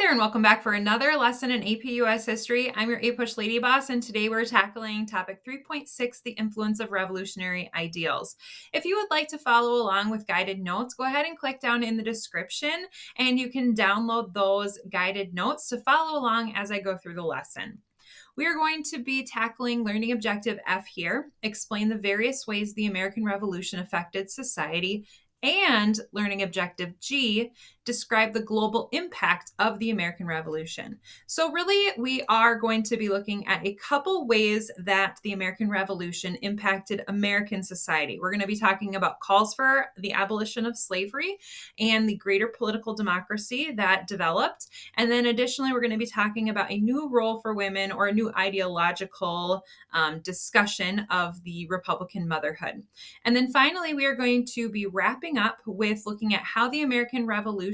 there, and welcome back for another lesson in APUS history. I'm your APUSH Lady Boss, and today we're tackling topic 3.6, the influence of revolutionary ideals. If you would like to follow along with guided notes, go ahead and click down in the description, and you can download those guided notes to follow along as I go through the lesson. We are going to be tackling Learning Objective F here, explain the various ways the American Revolution affected society, and Learning Objective G, describe the global impact of the American Revolution. So really, we are going to be looking at a couple ways that the American Revolution impacted American society. We're going to be talking about calls for the abolition of slavery and the greater political democracy that developed. And then additionally, we're going to be talking about a new role for women or a new ideological discussion of the Republican motherhood. And then finally, we are going to be wrapping up with looking at how the American Revolution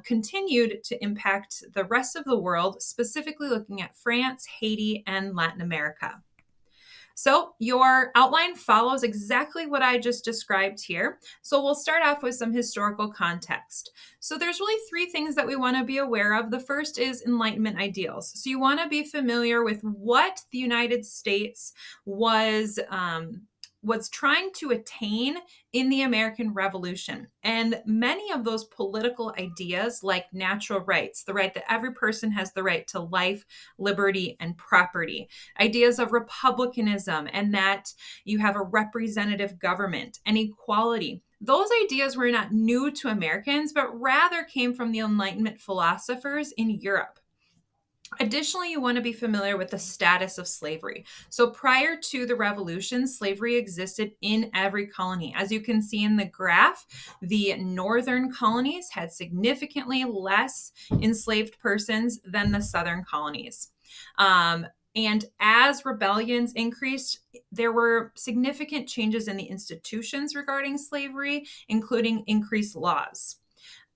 continued to impact the rest of the world, specifically looking at France, Haiti, and Latin America. So your outline follows exactly what I just described here. So we'll start off with some historical context. So there's really three things that we want to be aware of. The first is Enlightenment Ideals. So you want to be familiar with what the United States was trying to attain in the American Revolution. And many of those political ideas, like natural rights, the right that every person has the right to life, liberty, and property, ideas of republicanism, and that you have a representative government and equality. Those ideas were not new to Americans, but rather came from the Enlightenment philosophers in Europe. Additionally, you want to be familiar with the status of slavery. So prior to the revolution, slavery existed in every colony. As you can see in the graph, the northern colonies had significantly less enslaved persons than the southern colonies. And as rebellions increased, there were significant changes in the institutions regarding slavery, including increased laws.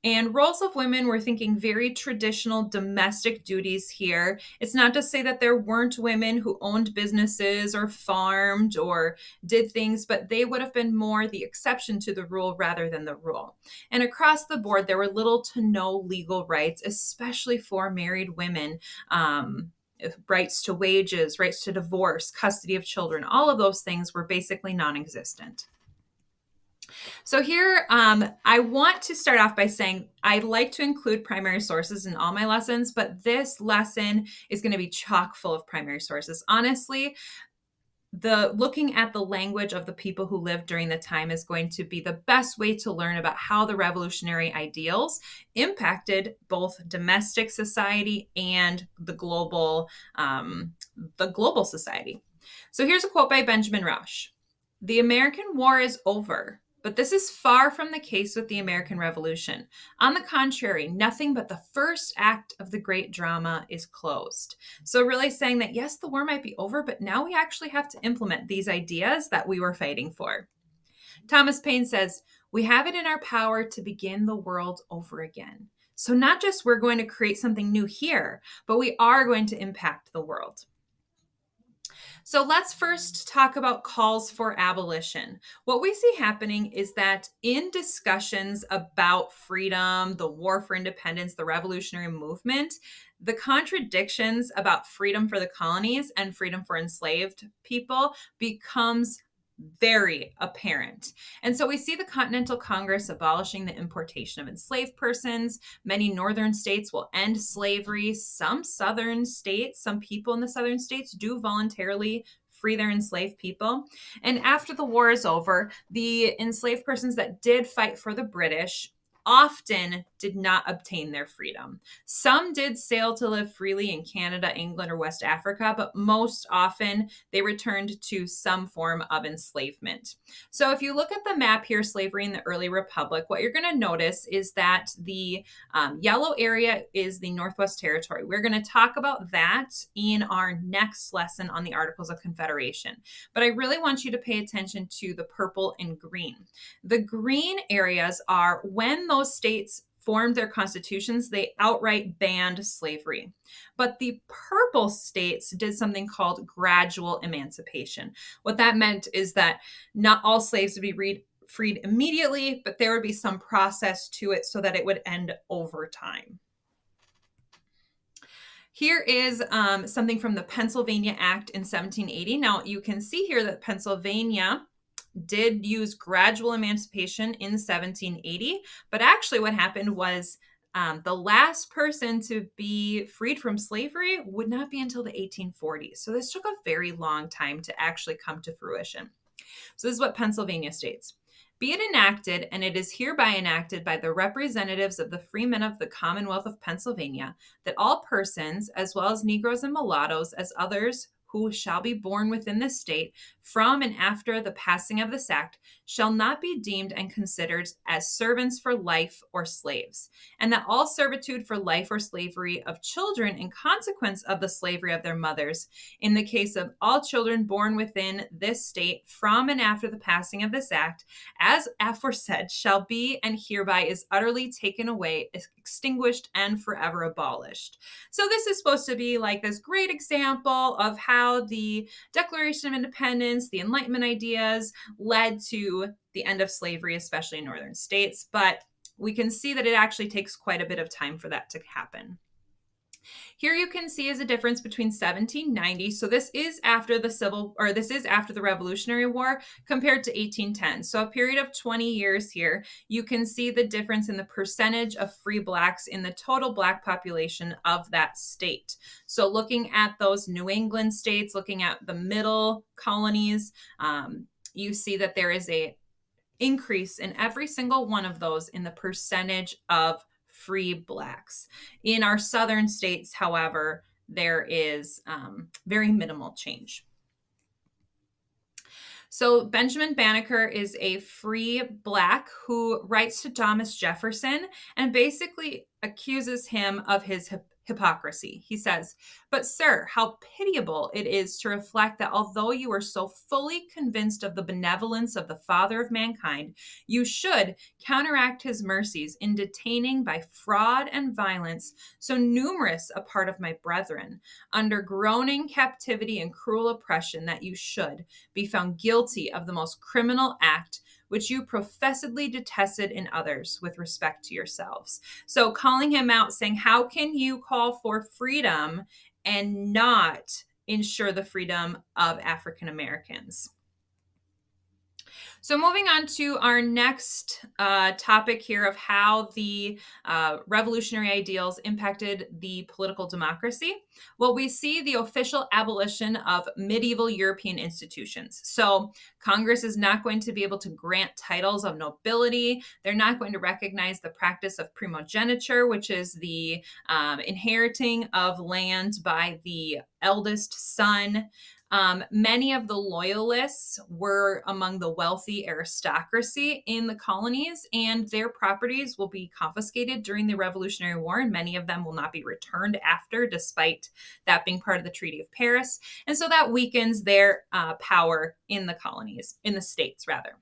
And roles of women, we're thinking very traditional domestic duties here. It's not to say that there weren't women who owned businesses or farmed or did things, but they would have been more the exception to the rule rather than the rule. And across the board, there were little to no legal rights, especially for married women. Rights to wages, rights to divorce, custody of children, all of those things were basically non-existent. So here, I want to start off by saying I like to include primary sources in all my lessons, but this lesson is going to be chock full of primary sources. Honestly, looking at the language of the people who lived during the time is going to be the best way to learn about how the revolutionary ideals impacted both domestic society and the global society. So here's a quote by Benjamin Rush. "The American War is over. But this is far from the case with the American Revolution. On the contrary, nothing but the first act of the great drama is closed." So really saying that, yes, the war might be over, but now we actually have to implement these ideas that we were fighting for. Thomas Paine says, "We have it in our power to begin the world over again." So not just we're going to create something new here, but we are going to impact the world. So let's first talk about calls for abolition. What we see happening is that in discussions about freedom, the war for independence, the revolutionary movement, the contradictions about freedom for the colonies and freedom for enslaved people becomes very apparent. And so we see the Continental Congress abolishing the importation of enslaved persons. Many northern states will end slavery. Some people in the southern states do voluntarily free their enslaved people. And after the war is over, the enslaved persons that did fight for the British often did not obtain their freedom. Some did sail to live freely in Canada, England, or West Africa, but most often they returned to some form of enslavement. So if you look at the map here, slavery in the early republic, what you're going to notice is that the yellow area is the Northwest Territory. We're going to talk about that in our next lesson on the Articles of Confederation. But I really want you to pay attention to the purple and green. The green areas are when those states formed their constitutions, they outright banned slavery. But the purple states did something called gradual emancipation. What that meant is that not all slaves would be freed immediately, but there would be some process to it so that it would end over time. Here is something from the Pennsylvania Act in 1780. Now, you can see here that Pennsylvania did use gradual emancipation in 1780, but actually what happened was the last person to be freed from slavery would not be until the 1840s. So this took a very long time to actually come to fruition. So this is what Pennsylvania states. Be it enacted, and it is hereby enacted by the representatives of the freemen of the Commonwealth of Pennsylvania, that all persons, as well as Negroes and mulattoes, as others who shall be born within this state, from and after the passing of this act, shall not be deemed and considered as servants for life or slaves, and that all servitude for life or slavery of children in consequence of the slavery of their mothers, in the case of all children born within this state from and after the passing of this act, as aforesaid, shall be and hereby is utterly taken away, extinguished, and forever abolished. So this is supposed to be like this great example of how the Declaration of Independence, the Enlightenment Ideas led to the end of slavery, especially in northern states. But we can see that it actually takes quite a bit of time for that to happen. Here you can see is a difference between 1790. So this is after the Revolutionary War compared to 1810. So a period of 20 years here. You can see the difference in the percentage of free blacks in the total black population of that state. So looking at those New England states, looking at the middle colonies, you see that there is a increase in every single one of those in the percentage of free blacks. In our southern states, however, there is very minimal change. So Benjamin Banneker is a free black who writes to Thomas Jefferson and basically accuses him of his hypocrisy. He says, "But sir, how pitiable it is to reflect that although you are so fully convinced of the benevolence of the Father of mankind, you should counteract his mercies in detaining by fraud and violence so numerous a part of my brethren, under groaning captivity and cruel oppression, that you should be found guilty of the most criminal act which you professedly detested in others with respect to yourselves." So calling him out, saying, how can you call for freedom and not ensure the freedom of African Americans? So moving on to our next topic here of how the revolutionary ideals impacted the political democracy. Well, we see the official abolition of medieval European institutions. So Congress is not going to be able to grant titles of nobility. They're not going to recognize the practice of primogeniture, which is the inheriting of land by the eldest son. Many of the loyalists were among the wealthy aristocracy in the colonies, and their properties will be confiscated during the Revolutionary War, and many of them will not be returned after, despite that being part of the Treaty of Paris. And so that weakens their power in the colonies, in the states, rather.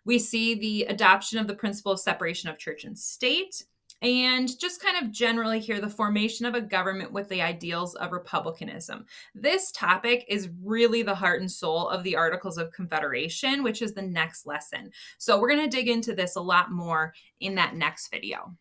We see the adoption of the principle of separation of church and state, and just kind of generally here, the formation of a government with the ideals of republicanism. This topic is really the heart and soul of the Articles of Confederation, which is the next lesson. So we're going to dig into this a lot more in that next video.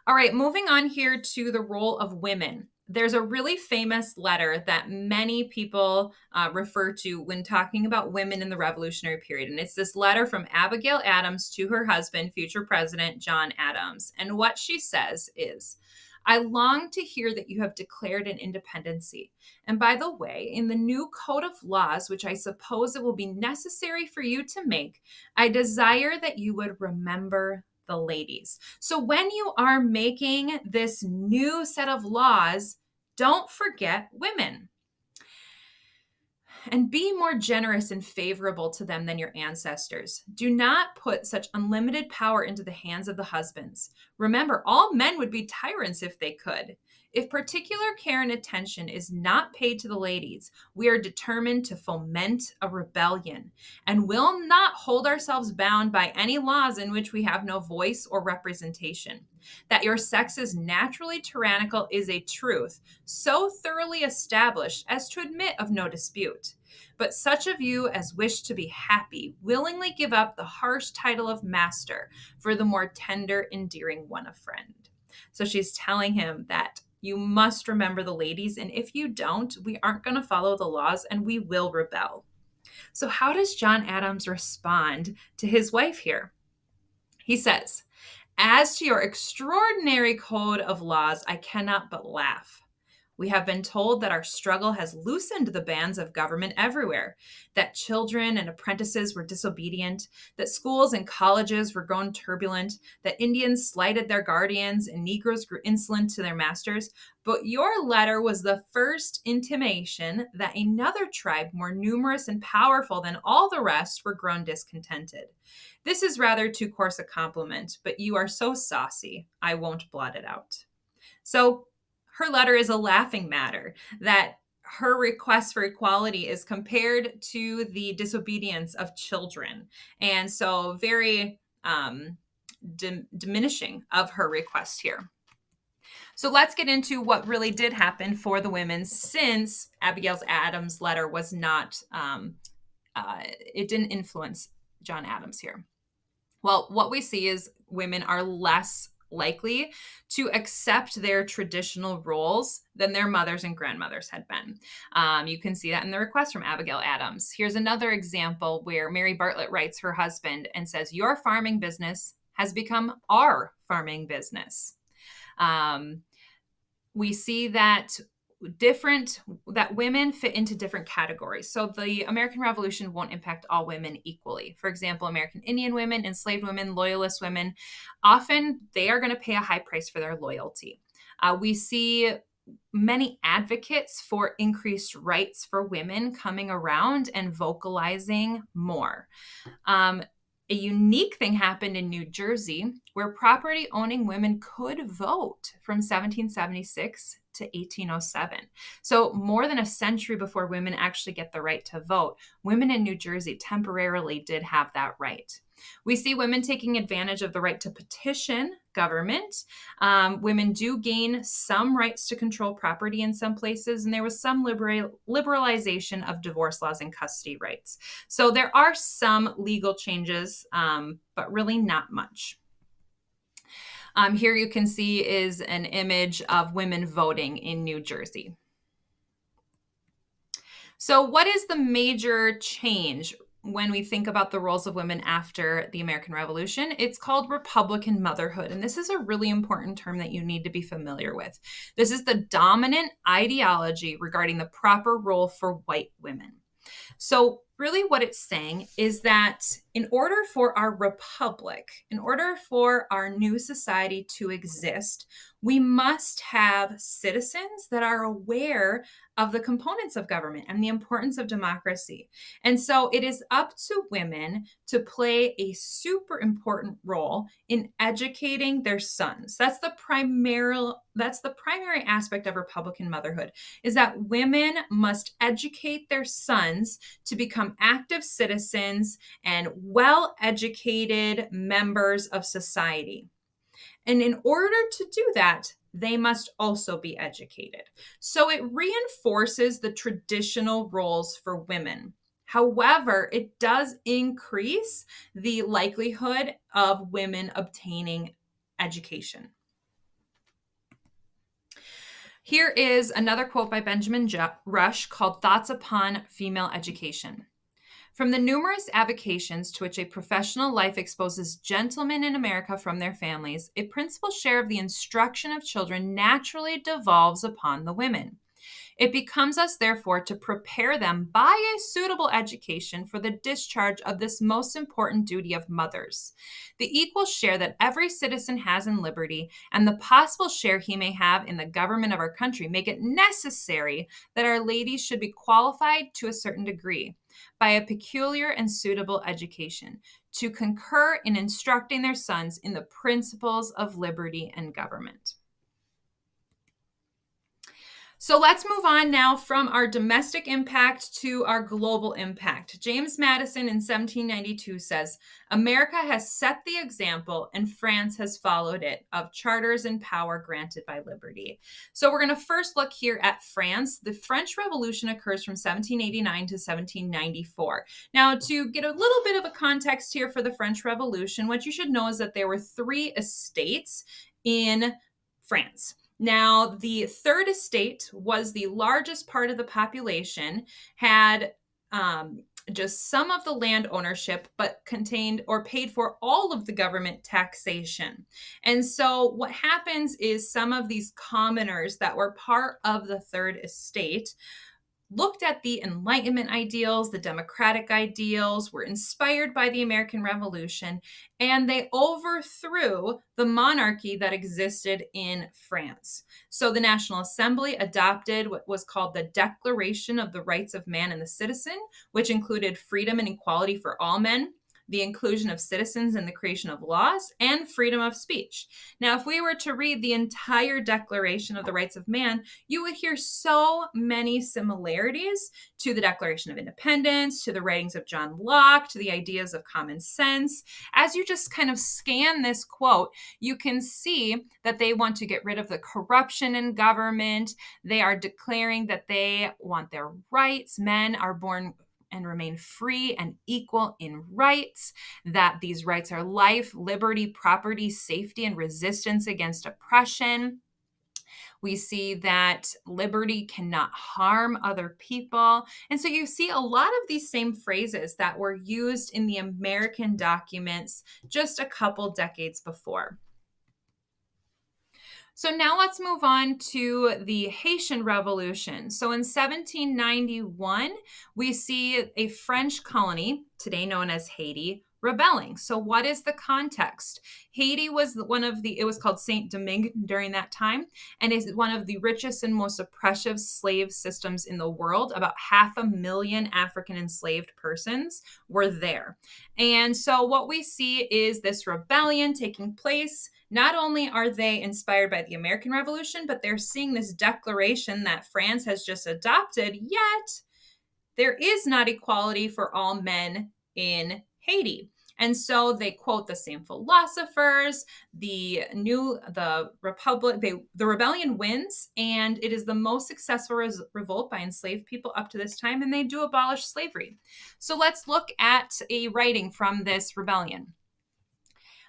All right, moving on here to the role of women. There's a really famous letter that many people refer to when talking about women in the Revolutionary period. And it's this letter from Abigail Adams to her husband, future President John Adams. And what she says is, "I long to hear that you have declared an independency. And by the way, in the new code of laws, which I suppose it will be necessary for you to make, I desire that you would remember the ladies." So when you are making this new set of laws, don't forget women. And be more generous and favorable to them than your ancestors. Do not put such unlimited power into the hands of the husbands. Remember, all men would be tyrants if they could. If particular care and attention is not paid to the ladies, we are determined to foment a rebellion and will not hold ourselves bound by any laws in which we have no voice or representation. That your sex is naturally tyrannical is a truth so thoroughly established as to admit of no dispute. But such of you as wish to be happy willingly give up the harsh title of master for the more tender, endearing one of friend. So she's telling him that You must remember the ladies, and if you don't, we aren't going to follow the laws and we will rebel. So, how does John Adams respond to his wife here? He says, "As to your extraordinary code of laws, I cannot but laugh. We have been told that our struggle has loosened the bands of government everywhere, that children and apprentices were disobedient, that schools and colleges were grown turbulent, that Indians slighted their guardians and Negroes grew insolent to their masters. But your letter was the first intimation that another tribe more numerous and powerful than all the rest were grown discontented. This is rather too coarse a compliment, but you are so saucy, I won't blot it out." So her letter is a laughing matter, that her request for equality is compared to the disobedience of children. And so very diminishing of her request here. So let's get into what really did happen for the women since Abigail Adams' letter was not, it didn't influence John Adams here. Well, what we see is women are less likely to accept their traditional roles than their mothers and grandmothers had been. You can see that in the request from Abigail Adams. Here's another example where Mary Bartlett writes her husband and says, "Your farming business has become our farming business." We see that women fit into different categories. So the American Revolution won't impact all women equally. For example, American Indian women, enslaved women, loyalist women, often they are going to pay a high price for their loyalty. We see many advocates for increased rights for women coming around and vocalizing more. A unique thing happened in New Jersey where property owning women could vote from 1776 to 1807. So more than a century before women actually get the right to vote, women in New Jersey temporarily did have that right. We see women taking advantage of the right to petition government. Women do gain some rights to control property in some places, and there was some liberalization of divorce laws and custody rights. So there are some legal changes, but really not much. Here you can see is an image of women voting in New Jersey. So what is the major change when we think about the roles of women after the American Revolution? It's called Republican motherhood. And this is a really important term that you need to be familiar with. This is the dominant ideology regarding the proper role for white women. So really what it's saying is that in order for our republic, in order for our new society to exist, we must have citizens that are aware of the components of government and the importance of democracy. And so it is up to women to play a super important role in educating their sons. That's the primary aspect of Republican motherhood, is that women must educate their sons to become active citizens and well-educated members of society. And in order to do that, they must also be educated. So it reinforces the traditional roles for women. However, it does increase the likelihood of women obtaining education. Here is another quote by Benjamin Rush called "Thoughts Upon Female Education." From the numerous avocations to which a professional life exposes gentlemen in America from their families, a principal share of the instruction of children naturally devolves upon the women. It becomes us, therefore, to prepare them by a suitable education for the discharge of this most important duty of mothers. The equal share that every citizen has in liberty and the possible share he may have in the government of our country make it necessary that our ladies should be qualified to a certain degree by a peculiar and suitable education to concur in instructing their sons in the principles of liberty and government. So let's move on now from our domestic impact to our global impact. James Madison in 1792 says, "America has set the example and France has followed it of charters and power granted by liberty." So we're going to first look here at France. The French Revolution occurs from 1789 to 1794. Now, to get a little bit of a context here for the French Revolution, what you should know is that there were 3 estates in France. Now, the third estate was the largest part of the population, had um, just some of the land ownership, but contained or paid for all of the government taxation. And so, what happens is some of these commoners that were part of the third estate looked at the Enlightenment ideals, the democratic ideals, were inspired by the American Revolution, and they overthrew the monarchy that existed in France. So the National Assembly adopted what was called the Declaration of the Rights of Man and the Citizen, which included freedom and equality for all men, the inclusion of citizens in the creation of laws, and freedom of speech. Now, if we were to read the entire Declaration of the Rights of Man, you would hear so many similarities to the Declaration of Independence, to the writings of John Locke, to the ideas of common sense. As you just kind of scan this quote, you can see that they want to get rid of the corruption in government. They are declaring that they want their rights. Men are born and remain free and equal in rights, that these rights are life, liberty, property, safety, and resistance against oppression. We see that liberty cannot harm other people. And so you see a lot of these same phrases that were used in the American documents just a couple decades before. So now let's move on to the Haitian Revolution. So in 1791, we see a French colony, today known as Haiti, rebelling. So what is the context? Haiti was it was called Saint Domingue during that time, and is one of the richest and most oppressive slave systems in the world. About 500,000 African enslaved persons were there. And so what we see is this rebellion taking place. Not only are they inspired by the American Revolution, but they're seeing this declaration that France has just adopted, yet there is not equality for all men in Haiti. And so they quote the same philosophers. The rebellion wins, and it is the most successful revolt by enslaved people up to this time, and they do abolish slavery. So let's look at a writing from this rebellion.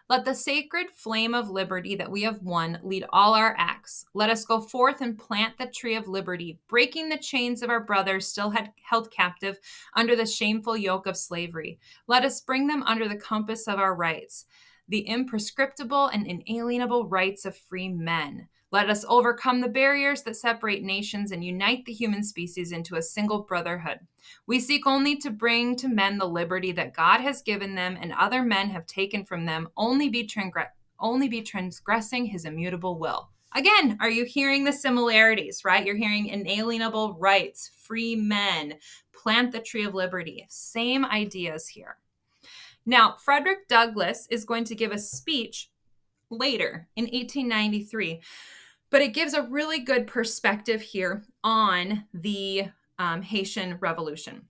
Let the sacred flame of liberty that we have won lead all our acts. Let us go forth and plant the tree of liberty, breaking the chains of our brothers still held captive under the shameful yoke of slavery. Let us bring them under the compass of our rights, the imprescriptible and inalienable rights of free men. Let us overcome the barriers that separate nations and unite the human species into a single brotherhood. We seek only to bring to men the liberty that God has given them and other men have taken from them, only be transgressing his immutable will. Again, are you hearing the similarities, right? You're hearing inalienable rights, free men, plant the tree of liberty. Same ideas here. Now, Frederick Douglass is going to give a speech later in 1893, but it gives a really good perspective here on the Haitian Revolution.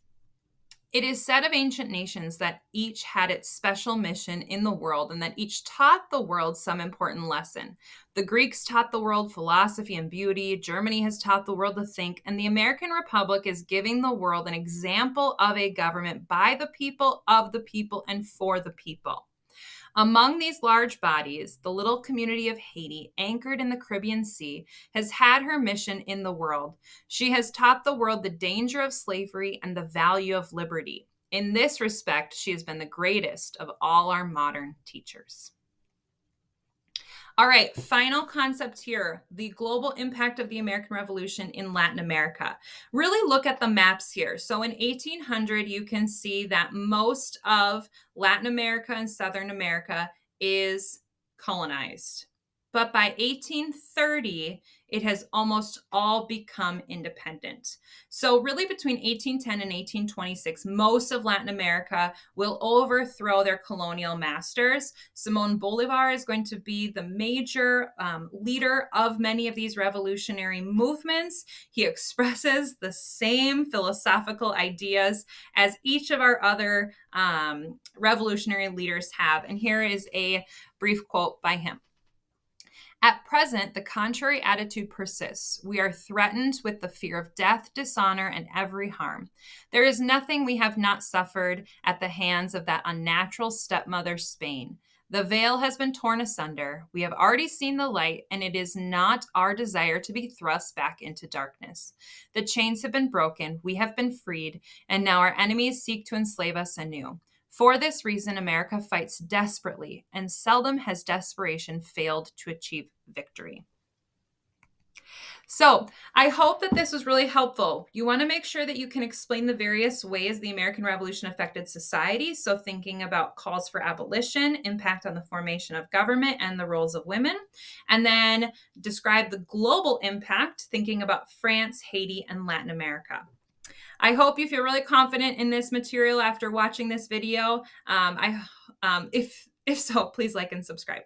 It is said of ancient nations that each had its special mission in the world and that each taught the world some important lesson. The Greeks taught the world philosophy and beauty. Germany has taught the world to think. And the American Republic is giving the world an example of a government by the people, of the people, and for the people. Among these large bodies, the little community of Haiti, anchored in the Caribbean Sea, has had her mission in the world. She has taught the world the danger of slavery and the value of liberty. In this respect, she has been the greatest of all our modern teachers. All right, final concept here, the global impact of the American Revolution in Latin America. Really look at the maps here. So in 1800, you can see that most of Latin America and Southern America is colonized. But by 1830, it has almost all become independent. So really between 1810 and 1826, most of Latin America will overthrow their colonial masters. Simón Bolívar is going to be the major leader of many of these revolutionary movements. He expresses the same philosophical ideas as each of our other revolutionary leaders have. And here is a brief quote by him. At present, the contrary attitude persists. We are threatened with the fear of death, dishonor, and every harm. There is nothing we have not suffered at the hands of that unnatural stepmother, Spain. The veil has been torn asunder. We have already seen the light, and it is not our desire to be thrust back into darkness. The chains have been broken, we have been freed, and now our enemies seek to enslave us anew. For this reason, America fights desperately, and seldom has desperation failed to achieve victory. So I hope that this was really helpful. You want to make sure that you can explain the various ways the American Revolution affected society. So thinking about calls for abolition, impact on the formation of government, and the roles of women. And then describe the global impact, thinking about France, Haiti, and Latin America. I hope you feel really confident in this material after watching this video. If so, please like and subscribe.